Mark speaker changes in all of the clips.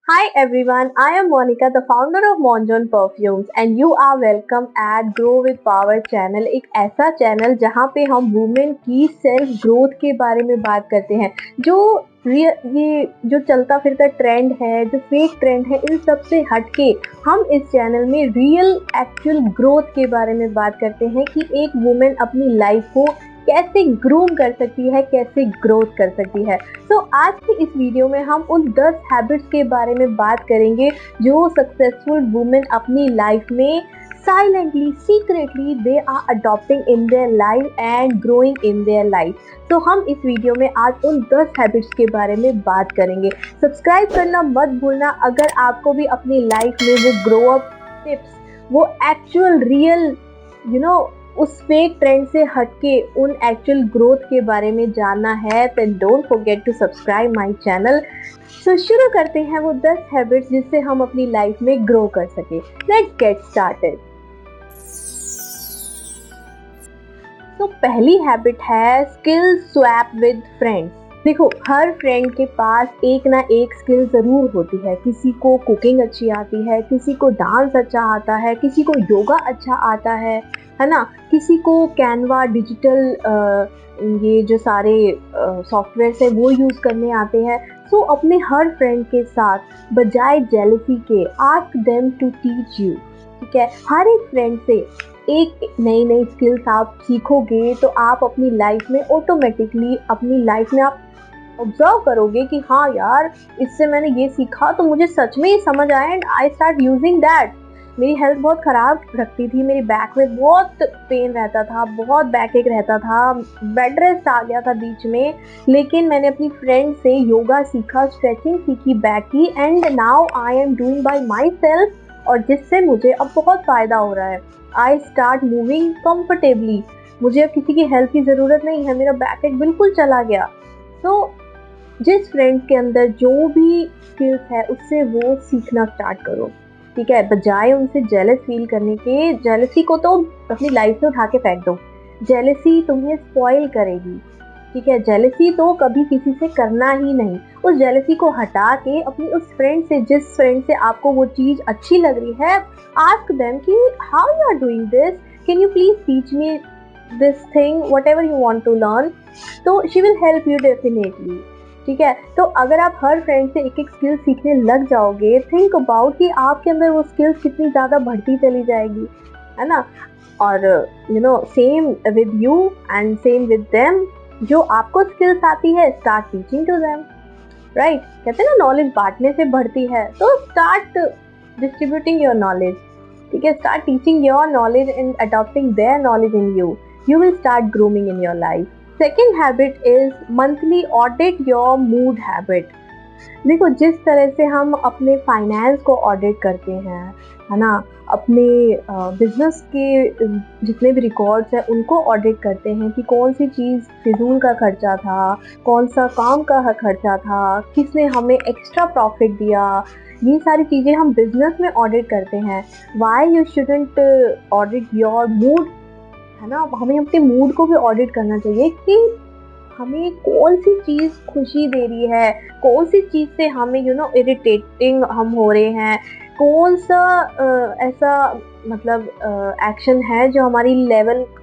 Speaker 1: Hi everyone, I am Monica, the founder of Monjon Perfumes and you are welcome at Grow with Power channel, एक ऐसा channel जहाँ पे हम women की self growth के बारे में बात करते हैं। ये जो चलता फिरता ट्रेंड है, जो फेक ट्रेंड है, इन सब से हटके हम इस चैनल में रियल एक्चुअल ग्रोथ के बारे में बात करते हैं कि एक वुमेन अपनी लाइफ को कैसे ग्रूम कर सकती है, कैसे ग्रोथ कर सकती है। तो आज की इस वीडियो में हम उन 10 हैबिट्स के बारे में बात करेंगे जो सक्सेसफुल वुमेन अपनी लाइफ में silently secretly they are adopting in their life and growing in their life. तो हम इस वीडियो में आज उन 10 हैबिट्स के बारे में बात करेंगे। सब्सक्राइब करना मत भूलना अगर आपको भी अपनी लाइफ में वो ग्रो अप टिप्स, वो एक्चुअल रियल उस फेक ट्रेंड से हटके उन एक्चुअल ग्रोथ के बारे में जानना है, तो don't forget to subscribe my channel. So शुरू करते हैं वो 10 हैबिट्स जिससे हम अपनी लाइफ में ग्रो कर सके। Let's get started. तो पहली हैबिट है स्किल स्वैप विद फ्रेंड्स। देखो, हर फ्रेंड के पास एक ना एक स्किल ज़रूर होती है। किसी को कुकिंग अच्छी आती है, किसी को डांस अच्छा आता है, किसी को योगा अच्छा आता है ना। किसी को कैनवा डिजिटल ये जो सारे सॉफ्टवेयर्स है वो यूज़ करने आते हैं। सो अपने हर फ्रेंड के साथ बजाय जेलसी के ask them to teach you. ठीक है, हर एक फ्रेंड से एक नई नई स्किल्स आप सीखोगे तो आप अपनी लाइफ में ऑटोमेटिकली अपनी लाइफ में आप ऑब्जर्व करोगे कि हाँ यार, इससे मैंने ये सीखा तो मुझे सच में ही समझ आया and I start using that. मेरी हेल्थ बहुत ख़राब रखती थी, मेरी बैक में बहुत पेन रहता था, बहुत बैक एक रहता था, बेड रेस्ट आ गया था बीच में, लेकिन मैंने अपनी फ्रेंड से योगा सीखा, स्ट्रेचिंग सीखी बैक की, and now I am doing by my self, और जिससे मुझे अब बहुत फ़ायदा हो रहा है। आई स्टार्ट मूविंग कंफर्टेबली, मुझे अब किसी की हेल्प की ज़रूरत नहीं है, मेरा बैक एक बिल्कुल चला गया। तो जिस फ्रेंड के अंदर जो भी स्किल्स है उससे वो सीखना स्टार्ट करो। ठीक है, बजाय उनसे जेलस फील करने के, जेलसी को तो अपनी लाइफ से उठा के फेंक दो। जेलसी तुम्हें स्पॉइल करेगी। ठीक है, जेलसी तो कभी किसी से करना ही नहीं। उस जेलसी को हटा के अपनी उस फ्रेंड से, जिस फ्रेंड से आपको वो चीज़ अच्छी लग रही है, आस्क देम कि how you are doing this, can you please teach me this thing, whatever you want to learn. तो she will help you definitely. ठीक है, तो अगर आप हर फ्रेंड से एक एक स्किल सीखने लग जाओगे, थिंक अबाउट कि आपके अंदर वो स्किल्स कितनी ज़्यादा बढ़ती चली जाएगी, है ना। और same with you and same with them. जो आपको स्किल्स आती है, start teaching to them. Right, कहते हैं ना, नॉलेज बांटने से बढ़ती है, तो स्टार्ट डिस्ट्रीब्यूटिंग योर नॉलेज। ठीक है, start teaching your knowledge and adopting their knowledge in you. You will start grooming in your life. Second habit is monthly audit your mood habit. देखो, जिस तरह से हम अपने फाइनेंस को ऑडिट करते हैं, है ना, अपने बिजनेस के जितने भी रिकॉर्ड्स हैं उनको ऑडिट करते हैं कि कौन सी चीज़ फिजूल का खर्चा था, कौन सा काम का खर्चा था, किसने हमें एक्स्ट्रा प्रॉफिट दिया, ये सारी चीज़ें हम बिजनेस में ऑडिट करते हैं। Why you shouldn't audit your mood, है ना। हमें अपने मूड को भी ऑडिट करना चाहिए कि हमें कौन सी चीज़ खुशी दे रही है, कौन सी चीज़ से हमें इरिटेटिंग हम हो रहे हैं, कौन सा ऐसा मतलब एक्शन है जो हमारी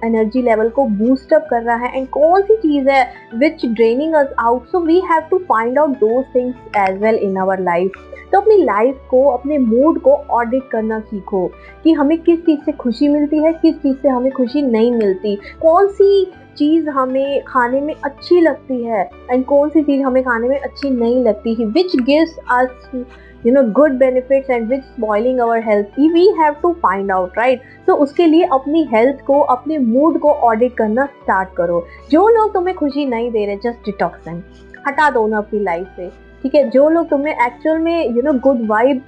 Speaker 1: एनर्जी लेवल को बूस्ट अप कर रहा है, एंड कौन सी चीज़ है which draining us out. So we have to find out those things as well in our life. तो अपनी लाइफ को, अपने मूड को ऑडिट करना सीखो कि हमें किस चीज़ से खुशी मिलती है, किस चीज़ से हमें खुशी नहीं मिलती, कौन सी चीज़ हमें खाने में अच्छी लगती है एंड कौन सी चीज़ हमें खाने में अच्छी नहीं लगती है, which gives us good benefits and which spoiling our health. We have to find out, right. तो उसके लिए अपनी हेल्थ को, अपने मूड को ऑडिट करना स्टार्ट करो। जो लोग तुम्हें खुशी नहीं दे रहे, जस्ट डिटॉक्स देम, हटा दो ना अपनी लाइफ से। ठीक है, जो लोग तुम्हें एक्चुअल में गुड वाइब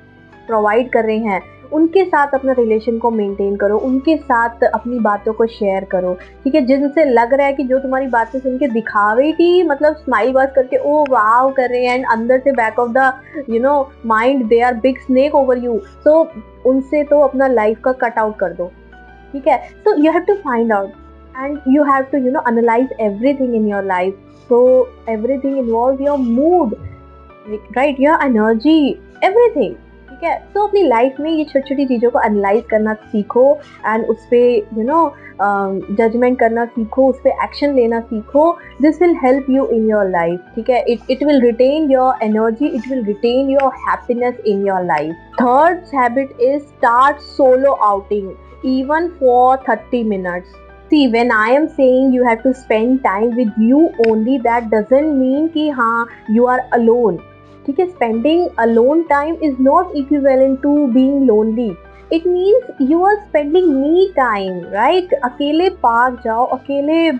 Speaker 1: प्रोवाइड कर रहे हैं, उनके साथ अपना रिलेशन को मेंटेन करो, उनके साथ अपनी बातों को शेयर करो। ठीक है, जिनसे लग रहा है कि जो तुम्हारी बातें सुन के दिखावे की मतलब स्माइल बस करके ओ वाव कर रहे हैं, एंड अंदर से back of the mind they are big snake over you, so उनसे तो अपना लाइफ का कट आउट कर दो। ठीक है, so you have to find out and you have to analyse everything in your life. So everything involve your mood, right, your energy, everything, ठीक है। तो अपनी लाइफ में ये छोटी छोटी चीज़ों को एनालाइज करना सीखो एंड उस पर जजमेंट करना सीखो, उस पर एक्शन लेना सीखो। This will help you in your life, ठीक है। It will retain your energy, it will retain your happiness in your life. Third habit is start solo outing even for 30 minutes. See, when I am saying you have to spend time with you only, that doesn't mean कि हाँ you are alone. ठीक है, spending alone time is not equivalent to being lonely. It means you are spending me time, right? अकेले park जाओ, अकेले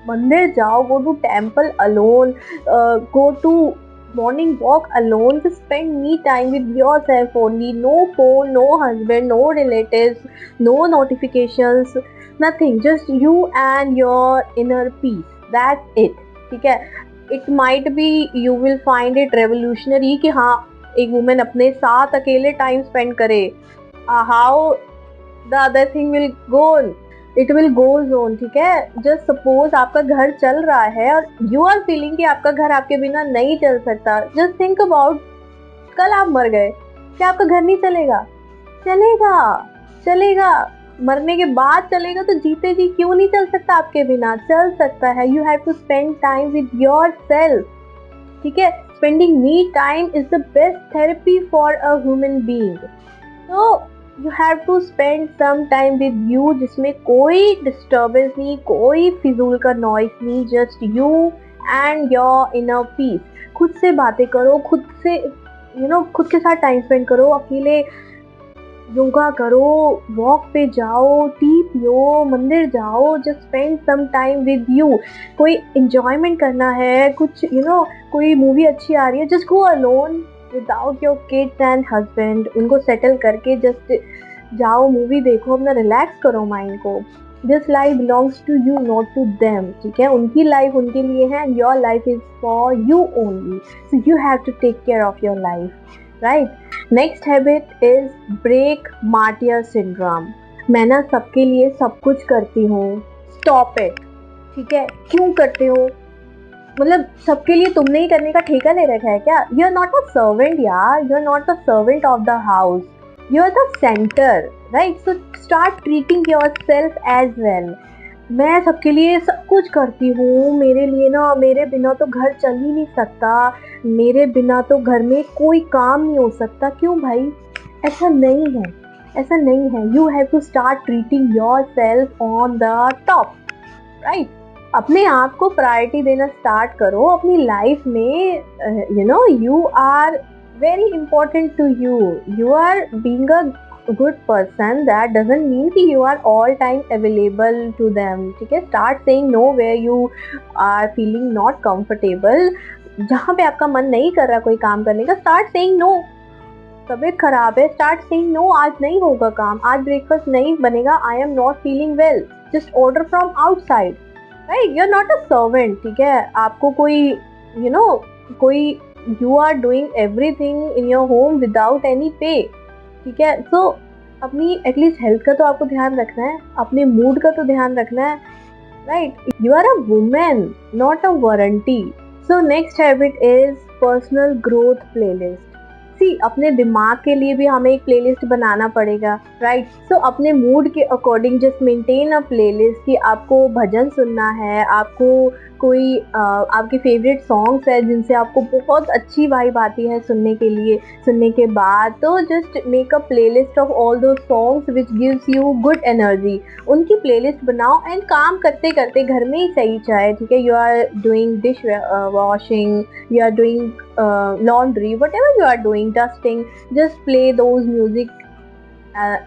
Speaker 1: मंदिर जाओ, go to temple alone, go to morning walk alone. Just spend me time with yourself only. No phone, no husband, no relatives, no notifications, nothing. Just you and your inner peace. That's it. ठीक है. It might be you will find it revolutionary कि हाँ एक women अपने साथ अकेले time spend करे. How the other thing will go on? It will goes on, ठीक है। जस्ट सपोज आपका घर चल रहा है और यू आर फीलिंग कि आपका घर आपके बिना नहीं चल सकता। जस्ट थिंक अबाउट, कल आप मर गए, क्या आपका घर नहीं चलेगा? चलेगा, चलेगा। मरने के बाद चलेगा तो जीते जी क्यों नहीं चल सकता आपके बिना? चल सकता है। You have to spend time with yourself, ठीक है। Spending me time is the best therapy for a human being. तो you have to spend some time with you, जिसमें कोई डिस्टर्बेंस नहीं, कोई फिजूल का नॉइस नहीं, just you and your inner peace. खुद से बातें करो, खुद से खुद के साथ टाइम स्पेंड करो, अकेले योगा करो, वॉक पे जाओ, टी पियो, मंदिर जाओ। Just spend some time with you. कोई इंजॉयमेंट करना है, कुछ कोई मूवी अच्छी आ रही है, just go alone without your kids and husband. उनको सेटल करके जस्ट जाओ, मूवी देखो, अपना रिलैक्स करो माइंड को। This life belongs to you, not to them, ठीक है। उनकी लाइफ उनके लिए है, your life is for you only. So you have to take care of your life, right. Next habit is break martyr syndrome. मैं ना सबके लिए सब कुछ करती हूँ, स्टॉप इट, ठीक है। क्यों करते हो? मतलब सबके लिए तुमने ही करने का ठेका ले रखा है क्या? You are not a servant यार, you are not the servant of the house, you are the centre, right. So start treating yourself as well. मैं सबके लिए सब कुछ करती हूँ, मेरे लिए ना, मेरे बिना तो घर चल ही नहीं सकता, मेरे बिना तो घर में कोई काम नहीं हो सकता। क्यों भाई? ऐसा नहीं है, ऐसा नहीं है। You have to start treating yourself on the top, right. अपने आप को प्रायोरिटी देना स्टार्ट करो अपनी लाइफ में। You are very important to you, you are being a good person. That doesn't mean कि you are all time available to them, ठीक है। Start saying no where you are feeling not comfortable. जहाँ पे आपका मन नहीं कर रहा कोई काम करने का, स्टार्ट सेइंग नो। तबीयत खराब है, स्टार्ट सेइंग नो, आज नहीं होगा काम, आज ब्रेकफास्ट नहीं बनेगा, I am not feeling well, just order from outside, right. You are not a servant, ठीक है। आपको कोई कोई you are doing everything in your home without any pay, ठीक है। सो अपनी एटलीस्ट हेल्थ का तो आपको ध्यान रखना है, अपने मूड का तो ध्यान रखना है, right. You are a women, not a warranty. So next habit is personal growth playlist. See, अपने दिमाग के लिए भी हमें एक प्लेलिस्ट बनाना पड़ेगा, राइट। सो अपने मूड के according just maintain a playlist कि आपको भजन सुनना है, आपको कोई आपके फेवरेट सॉन्ग्स है जिनसे आपको बहुत अच्छी वाइब आती है सुनने के लिए, सुनने के बाद, तो just make a playlist of all those songs which gives you good energy. उनकी प्लेलिस्ट बनाओ एंड काम करते करते, घर में ही सही चाहे, ठीक है। You are doing dish washing, you are doing laundry, whatever you are doing, dusting, just play those music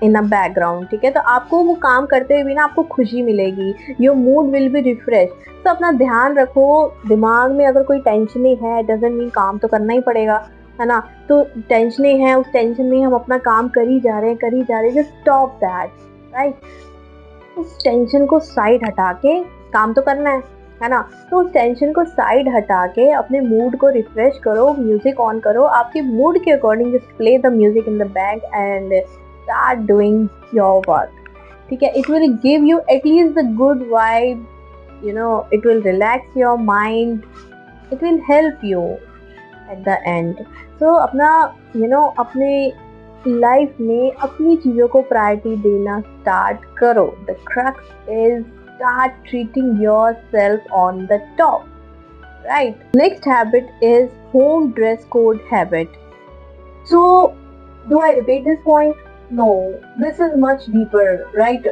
Speaker 1: in a background, ठीक है। तो आपको वो काम करते हुए भी ना आपको खुशी मिलेगी, your mood will be refreshed। तो अपना ध्यान रखो, दिमाग में अगर कोई टेंशन है, doesn't mean काम तो करना ही पड़ेगा, है ना। तो टेंशन है, उस टेंशन में हम अपना काम कर ही जा रहे हैं, just stop that, right। उस टेंशन को साइड हटा के काम तो करना है ना। तो उस टेंशन को साइड हटा के अपने मूड को रिफ्रेश करो, म्यूजिक ऑन करो, आपके मूड के according just play the music in the back and start doing your work, ठीक है। It will give you at least the good vibe, it will relax your mind, it will help you, at the end. So अपना अपने life में अपनी चीज़ों को priority देना start करो। The crux is start treating yourself on the top, right? Next habit is home dress code habit. So do I repeat this point? No, this is much deeper, right?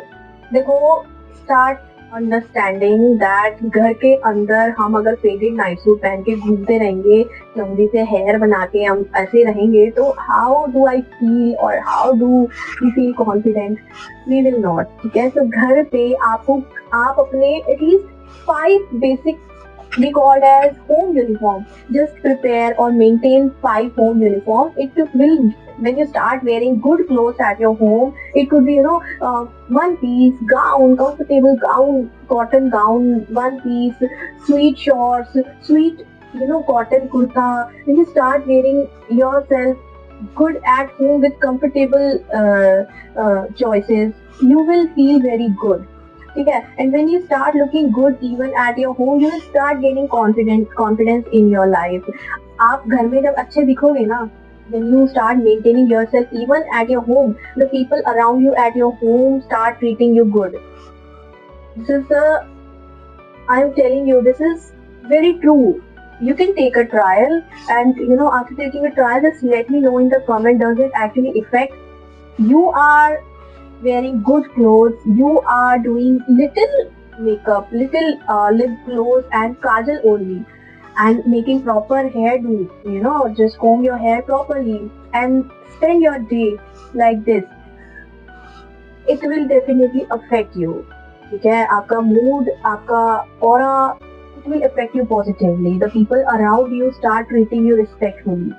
Speaker 1: देखो, start understanding that घर के अंदर हम अगर faded night suit पहन के घूमते रहेंगे, जल्दी से हेयर बना के हम ऐसे रहेंगे, तो हाउ डू आई फील और how do we feel confident? We will not, ठीक है? तो घर पे आप अपने at least 5 basic we called as home uniform. Just prepare or maintain 5 home uniform. It will, when you start wearing good clothes at your home, it could be one piece gown, comfortable gown, cotton gown, one piece, sweet shorts, sweet cotton kurta. When you start wearing yourself good at home with comfortable choices, you will feel very good. ठीक है? And when you start looking good even at your home, you will start gaining confidence in your life. आप घर में जब अच्छे दिखोगे ना, when you start maintaining yourself even at your home, the people around you at your home start treating you good. I'm telling you, this is very true. You can take a trial, and after taking a trial, just let me know in the comment, does it actually affect? You are wearing good clothes, you are doing little makeup, little lip gloss and kajal only, and making proper hairdo, just comb your hair properly and spend your day like this, it will definitely affect you. ठीक है? आपका mood, आपका aura, it will affect you positively. The people around you start treating you respectfully.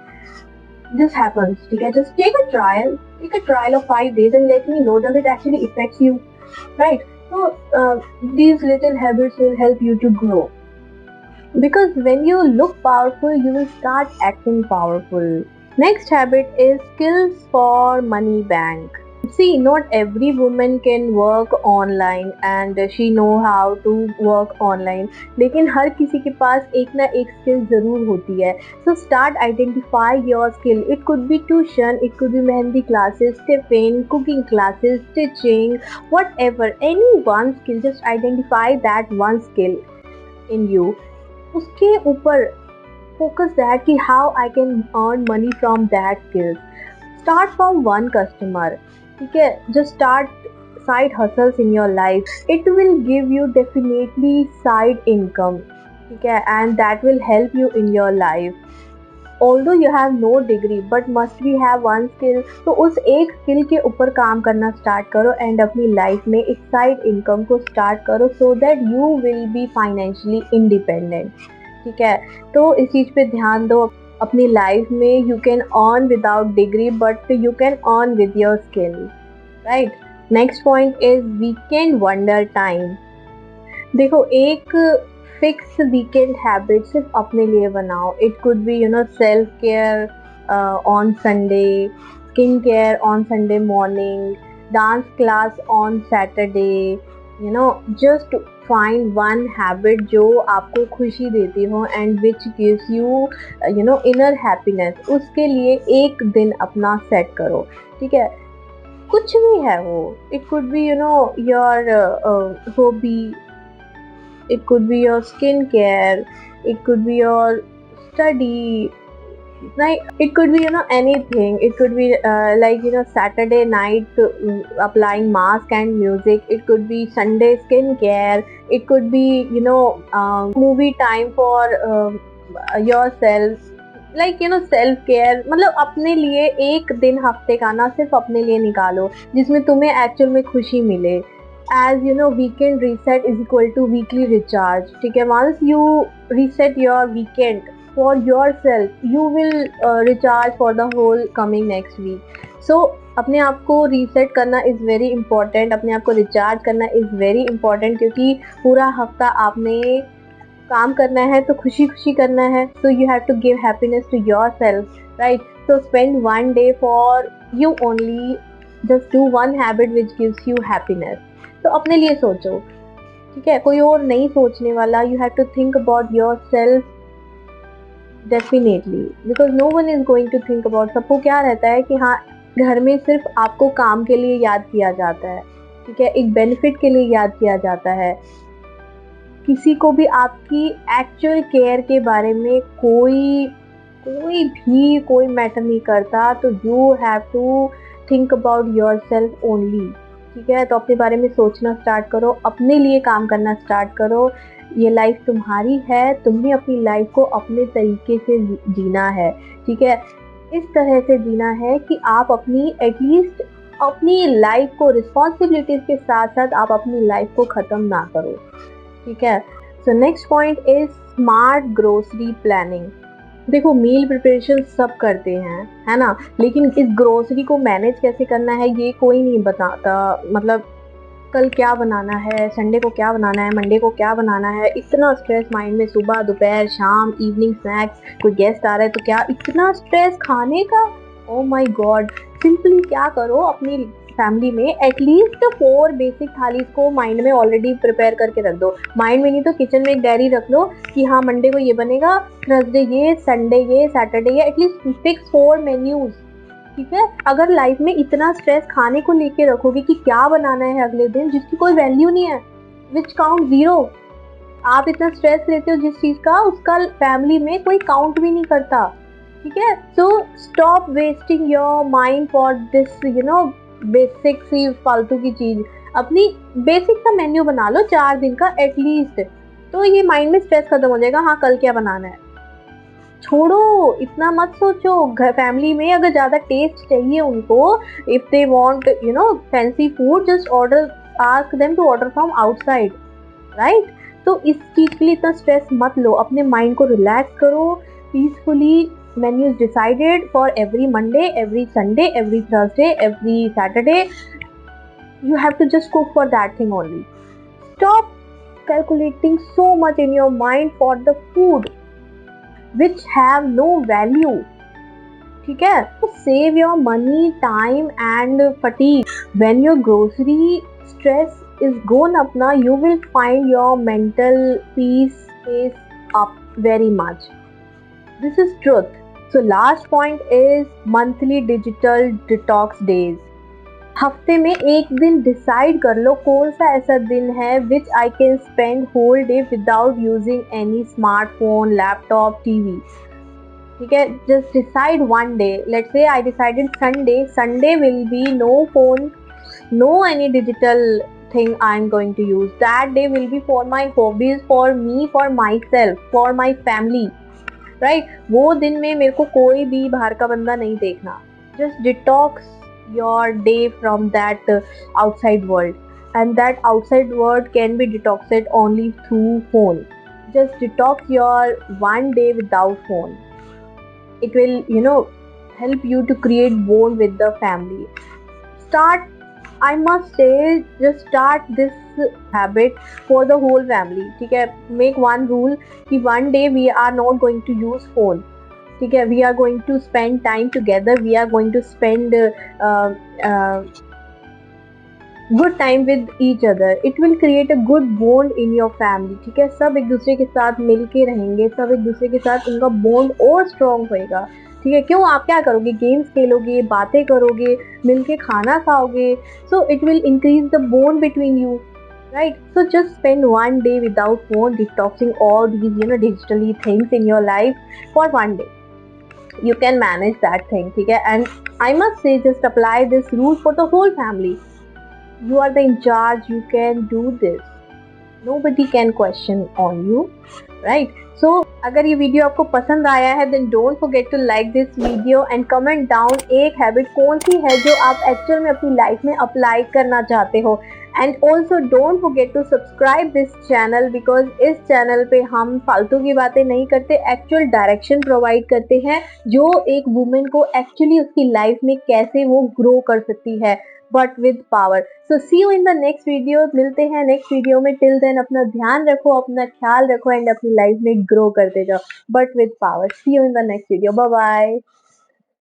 Speaker 1: This happens, ठीक है? Just take a trial of 5 days and let me know, does it actually affect you, right? So these little habits will help you to grow, because when you look powerful, you will start acting powerful. Next habit is skills for money bank. See, not every woman can work online and she know how to work online, लेकिन हर किसी के पास एक ना एक skill जरूर होती है. So start identify your skill. It could be tuition, it could be mehndi classes, tiffin, cooking classes, stitching, whatever, any one skill. Just identify that one skill in you. उसके ऊपर focus that कि how I can earn money from that skills. Start from one customer. ठीक है? Just start side hustles in your life. It will give you definitely side income. ठीक है? And that will help you in your life. Although you have no degree, but must we have one skill? तो उस एक skill के ऊपर काम करना start करो and अपनी लाइफ में एक साइड इनकम को स्टार्ट करो, so that you will be financially independent. ठीक है? तो इस चीज़ पे ध्यान दो. अपनी लाइफ में you can earn without degree, but you can earn with your skill, right? Next point is weekend wonder time. देखो, एक फिक्स वीकेंड हैबिट सिर्फ अपने लिए बनाओ. It could be self care on Sunday, skin care on Sunday morning, dance class on Saturday. Just find one habit जो आपको खुशी देती हो and which gives you inner happiness. उसके लिए एक दिन अपना सेट करो. ठीक है? कुछ भी है वो. It could be your hobby, it could be your skin care, it could be your study, like it could be anything. It could be Saturday night applying mask and music. It could be Sunday skincare. It could be movie time for yourself, like self care. मतलब अपने लिए एक दिन हफ्ते का ना सिर्फ अपने लिए निकालो जिसमें तुम्हें एक्चुअल में खुशी मिले. As weekend reset is equal to weekly recharge. ठीक है? Once you reset your weekend for yourself, you will recharge for the whole coming next week. So अपने आप को रीसेट करना इज़ वेरी इंपॉर्टेंट. अपने आप को रिचार्ज करना इज़ वेरी इंपॉर्टेंट, क्योंकि पूरा हफ्ता आपने काम करना है तो खुशी खुशी करना है. So you have to give happiness to yourself, right? So spend one day for you only. Just do one habit which gives you happiness. तो अपने लिए सोचो. ठीक है? कोई और नहीं सोचने वाला. You have to think about yourself. Definitely, because no one is going to think about, सबको क्या रहता है कि हाँ घर में सिर्फ आपको काम के लिए याद किया जाता है, ठीक है, एक बेनिफिट के लिए याद किया जाता है, किसी को भी आपकी एक्चुअल केयर के बारे में कोई कोई भी कोई मैटर नहीं करता, तो you have to think about yourself only, ठीक है। तो अपने बारे में सोचना स्टार्ट करो, अपने लिए काम करना स्टार्ट करो। ये लाइफ तुम्हारी है, तुम्हें अपनी लाइफ को अपने तरीके से जीना है, ठीक है। इस तरह से जीना है कि आप अपनी एटलीस्ट अपनी लाइफ को रिस्पॉन्सिबिलिटीज के साथ साथ आप अपनी लाइफ को ख़त्म ना करो, ठीक है। So next point is smart grocery planning. देखो मील प्रिपरेशन सब करते हैं, है ना, लेकिन इस ग्रोसरी को मैनेज कैसे करना है ये कोई नहीं बताता। मतलब कल क्या बनाना है, संडे को क्या बनाना है, मंडे को क्या बनाना है, इतना स्ट्रेस माइंड में, सुबह दोपहर शाम इवनिंग स्नैक्स, कोई गेस्ट आ रहा है तो क्या, इतना स्ट्रेस खाने का। ओ माय गॉड, सिंपली क्या करो, अपनी फैमिली में एटलीस्ट 4 बेसिक थालीज को माइंड में ऑलरेडी प्रिपेयर करके रख दो। माइंड में नहीं तो किचन में एक डायरी रख लो कि हाँ मंडे को ये बनेगा, थर्सडे ये, संडे ये, सैटरडे ये, एटलीस्ट फिक्स 4 मेन्यूज, ठीक है। अगर लाइफ में इतना स्ट्रेस खाने को लेके रखोगे कि क्या बनाना है अगले दिन, जिसकी कोई वैल्यू नहीं है, विच काउंट जीरो, आप इतना स्ट्रेस लेते हो जिस चीज का, उसका फैमिली में कोई काउंट भी नहीं करता, ठीक है। So stop wasting your mind for this basic सी फालतू की चीज। अपनी बेसिक सा मेन्यू बना लो 4 दिन का एटलीस्ट, तो ये माइंड में स्ट्रेस खत्म हो जाएगा, हाँ कल क्या बनाना है। छोड़ो, इतना मत सोचो। घर फैमिली में अगर ज्यादा टेस्ट चाहिए उनको, if they want fancy food, just order, ask them to order from outside, right. तो इस चीज के लिए इतना स्ट्रेस मत लो, अपने माइंड को रिलैक्स करो peacefully. Menu is decided for every Monday, every Sunday, every Thursday, every Saturday, you have to just cook for that thing only. Stop calculating so much in your mind for the food which have no value, ठीक है। तो save your money, time and fatigue. When your grocery stress is gone up now, you will find your mental peace is up very much. This is truth. So last point is monthly digital detox days. हफ्ते में एक दिन decide कर लो कौन सा ऐसा दिन है which I can spend whole day without using any smartphone, laptop, TV, ठीक है। Just decide one day, let's say I decided Sunday, Sunday will be no phone, no any digital thing I'm going to use. That day will be for my hobbies, for me, for myself, for my family, right? वो दिन में मेरे को कोई भी बाहर का बंदा नहीं देखना। Just detox your day from that outside world, and that outside world can be detoxed only through phone. Just detox your one day without phone. It will help you to create bond with the family. Start, I must say, just start this habit for the whole family, ठीक है। Make one rule कि one day we are not going to use phone, ठीक है। We are going to spend time together, we are going to spend good time with each other. It will create a good bond in your family, ठीक है। सब एक दूसरे के साथ मिल के रहेंगे, सब एक दूसरे के साथ उनका बॉन्ड और स्ट्रॉन्ग होएगा, ठीक है। क्यों, आप क्या करोगे, गेम्स खेलोगे, बातें करोगे, मिलके खाना खाओगे, so it will increase the bond between you, right? So just spend one day without phone, detoxing all these digitally things in your life for one day. You can manage that thing, ठीक है। And I must say, just apply this rule for the whole family. You are the in charge, you can do this, nobody can question on you, right? So अगर ये video आपको पसंद आया है, then don't forget to like this video and comment down एक habit कौन सी है जो आप एक्चुअल में अपनी लाइफ में अप्लाई करना चाहते हो। And also don't forget to subscribe this channel, because इस चैनल पे हम फालतू की बातें नहीं करते, एक्चुअल डायरेक्शन प्रोवाइड करते हैं जो एक वुमेन को एक्चुअली उसकी लाइफ में कैसे वो ग्रो कर सकती है, but with power. So see you in the next video, मिलते हैं नेक्स्ट वीडियो में। टिल देन अपना ध्यान रखो, अपना ख्याल रखो एंड अपनी लाइफ में ग्रो करते जाओ, but with power. See you in the next video, bye bye.